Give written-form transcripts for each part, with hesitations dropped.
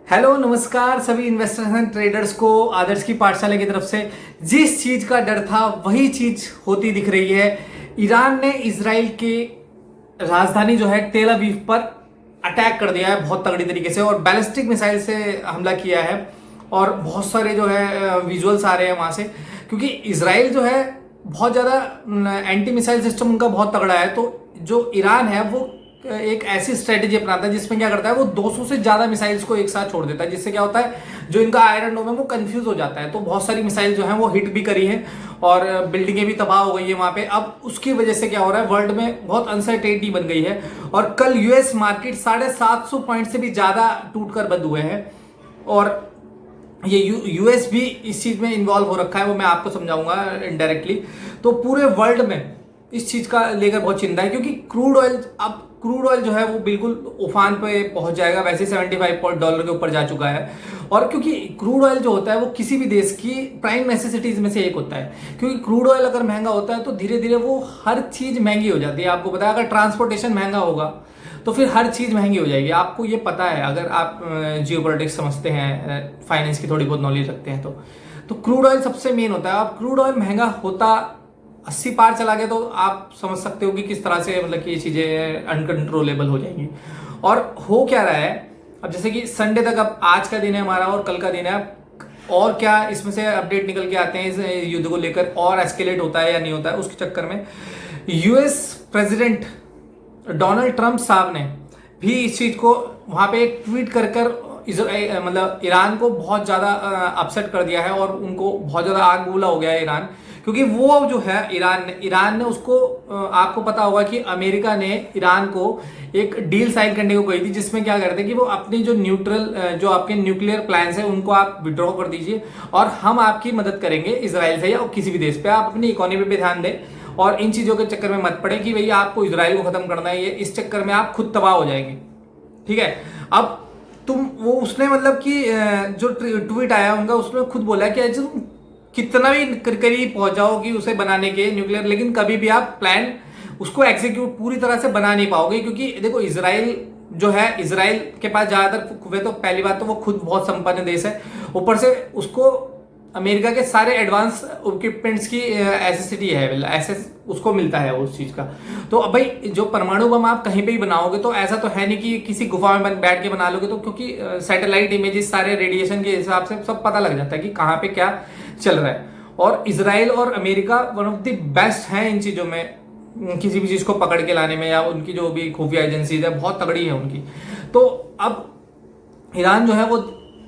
Hello नमस्कार सभी investors and traders को आदर्श की पाठशाला की तरफ से। जिस चीज का डर था वही चीज होती दिख रही है। ईरान ने इजराइल की राजधानी जो है तेल अवीव पर अटैक कर दिया है बहुत तगड़ी तरीके से और बैलिस्टिक मिसाइल से हमला किया है। और बहुत सारे जो है विजुअल्स आ रहे हैं वहां से, क्योंकि इजराइल जो है बहुत ज़्यादा एंटी मिसाइल सिस्टम उनका बहुत तगड़ा है। तो जो ईरान है वो एक ऐसी स्ट्रेटेजी अपनाता है जिसमें क्या करता है वो 200 से ज़्यादा मिसाइल्स को एक साथ छोड़ देता है, जिससे क्या होता है जो इनका आयरन डोम है वो कंफ्यूज हो जाता है। तो बहुत सारी मिसाइल जो है वो हिट भी करी है और बिल्डिंगें भी तबाह हो गई है वहां पे। अब उसकी वजह से क्या हो रहा है, वर्ल्ड में बहुत अनसर्टेनिटी बन गई है और कल यूएस मार्केट 750 पॉइंट से भी ज़्यादा टूटकर बंद हुए हैं। और ये यूएस भी इस चीज में इन्वॉल्व हो रखा है, वो मैं आपको समझाऊंगा इनडायरेक्टली। तो पूरे वर्ल्ड में इस चीज का लेकर बहुत चिंता है, क्योंकि क्रूड ऑयल जो है वो बिल्कुल उफान पे पहुंच जाएगा। वैसे $75 के ऊपर जा चुका है। और क्योंकि क्रूड ऑयल जो होता है वो किसी भी देश की प्राइम नेसेसिटीज में से एक होता है, क्योंकि क्रूड ऑयल अगर महंगा होता है तो धीरे धीरे वो हर चीज महंगी हो जाती है। आपको पता है अगर ट्रांसपोर्टेशन महंगा होगा तो फिर हर चीज महंगी हो जाएगी। आपको ये पता है अगर आप जियोपॉलिटिक्स समझते हैं, फाइनेंस की थोड़ी बहुत नॉलेज रखते हैं तो क्रूड ऑयल सबसे मेन होता है। अब क्रूड ऑयल महंगा होता 80 पार चला गया तो आप समझ सकते हो कि किस तरह से मतलब कि ये चीजें अनकंट्रोलेबल हो जाएंगी। और हो क्या रहा है, अब जैसे कि संडे तक, अब आज का दिन है हमारा और कल का दिन है, और क्या इसमें से अपडेट निकल के आते हैं इस युद्ध को लेकर, और एस्केलेट होता है या नहीं होता है। उसके चक्कर में यूएस प्रेसिडेंट डोनाल्ड ट्रंप साहब ने भी इस चीज को वहां पे एक ट्वीट कर मतलब ईरान को बहुत ज्यादा अपसेट कर दिया है और उनको बहुत ज्यादा आग बबूला हो गया है ईरान। क्योंकि वो जो है ईरान ने उसको, आपको पता होगा कि अमेरिका ने ईरान को एक डील साइन करने को कही थी, जिसमें क्या करते कि वो अपनी जो आपके न्यूक्लियर प्लान्स है उनको आप विड्रॉ कर दीजिए और हम आपकी मदद करेंगे इजराइल से या किसी भी देश पे। आप अपनी इकोनॉमी पे ध्यान दें और इन चीजों के चक्कर में मत पड़े कि भैया आपको इजराइल को खत्म करना है, ये इस चक्कर में आप खुद तबाह हो जाएंगे। ठीक है, अब उसने मतलब कि जो ट्वीट आया उनका, उसने खुद बोला कि तुम कितना भी करीब पहुंच जाओ कि उसे बनाने के न्यूक्लियर, लेकिन कभी भी आप प्लान उसको एग्जीक्यूट पूरी तरह से बना नहीं पाओगे। क्योंकि देखो इजराइल जो है, इजराइल के पास ज्यादातर वे तो पहली बात तो वो खुद बहुत संपन्न देश है, ऊपर से उसको अमेरिका के सारे एडवांस इक्विपमेंट्स की एसेसिटी है, एसेस उसको मिलता है उस चीज का। तो अब भाई जो परमाणु बम आप कहीं पे ही बनाओगे तो ऐसा तो है नहीं कि किसी गुफा में बैठ के बना लोगे, तो क्योंकि सैटेलाइट इमेजेस सारे रेडिएशन के हिसाब से सब पता लग जाता है कि कहाँ पे क्या चल रहा है। और इजराइल और America one of the best हैं इन चीजों में, किसी भी चीज को पकड़ के लाने में, या उनकी जो भी खुफिया एजेंसीज है बहुत तगड़ी है उनकी। तो अब ईरान जो है वो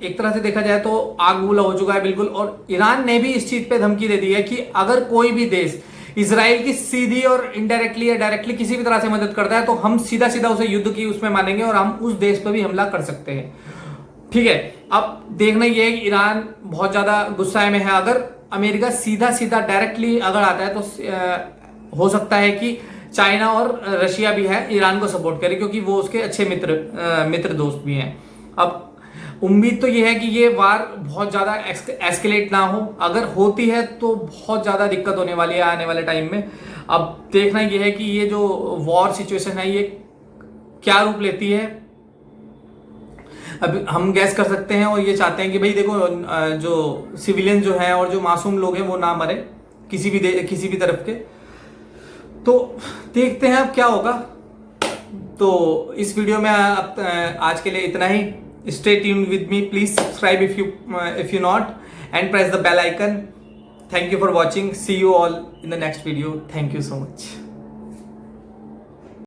एक तरह से देखा जाए तो आग बबूला हो चुका है बिल्कुल। और ईरान ने भी इस चीज पे धमकी दे दी है कि अगर कोई भी देश इजराइल की सीधी और इनडायरेक्टली या डायरेक्टली किसी भी तरह से मदद करता है तो हम सीधा सीधा उसे युद्ध की उसमें मानेंगे और हम उस देश पर भी हमला कर सकते हैं। ठीक है, अब देखना यह है कि ईरान बहुत ज्यादा गुस्सा में है। अगर अमेरिका सीधा सीधा डायरेक्टली अगर आता है तो हो सकता है कि चाइना और रशिया भी है ईरान को सपोर्ट करे, क्योंकि वो उसके अच्छे मित्र दोस्त भी हैं। अब उम्मीद तो ये है कि ये वार बहुत ज्यादा एस्केलेट ना हो, अगर होती है तो बहुत ज्यादा दिक्कत होने वाली है आने वाले टाइम में। अब देखना ये है कि ये जो वॉर सिचुएशन है ये क्या रूप लेती है। अब हम गैस कर सकते हैं और ये चाहते हैं कि भाई देखो जो सिविलियन जो हैं और जो मासूम लोग हैं वो ना मरे किसी भी तरफ के। तो देखते हैं अब क्या होगा। तो इस वीडियो में आज के लिए इतना ही। Stay tuned with me. Please subscribe if you not, and press the bell icon. Thank you for watching. See you all in the next video. Thank you so much.